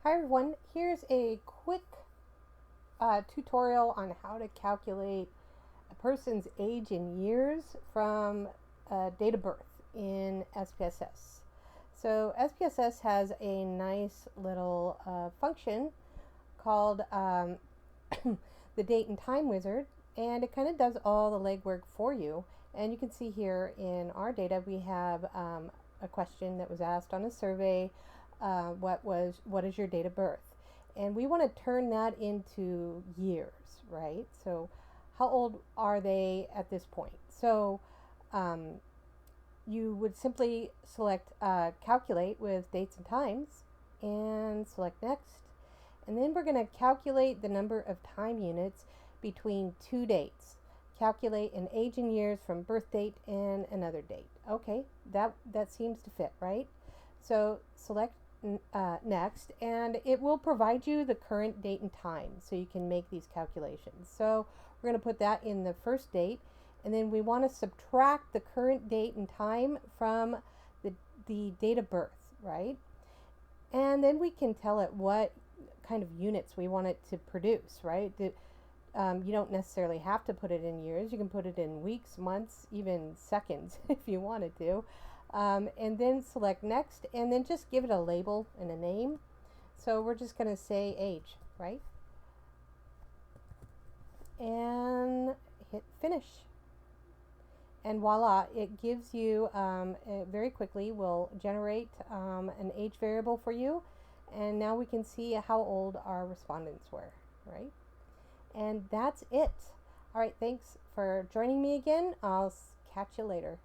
Hi everyone, here's a quick tutorial on how to calculate a person's age in years from date of birth in SPSS. So SPSS has a nice little function called the date and time wizard, and it kind of does all the legwork for you. And you can see here in our data we have a question that was asked on a survey. What is your date of birth? And we want to turn that into years, right? So how old are they at this point? So you would simply select calculate with dates and times and select next. And then we're going to calculate the number of time units between two dates. Calculate an age in years from birth date and another date. Okay, that seems to fit, right? So select next, and it will provide you the current date and time so you can make these calculations. So we're going to put that in the first date, and then we want to subtract the current date and time from the date of birth, right? And then we can tell it what kind of units we want it to produce, right? You don't necessarily have to put it in years. You can put it in weeks, months, even seconds if you wanted to. And then select next, and then just give it a label and a name. So we're just going to say age, right? And hit finish. And voila, it gives you, very quickly will generate an age variable for you. And now we can see how old our respondents were, right? And that's it. All right, thanks for joining me again. I'll catch you later.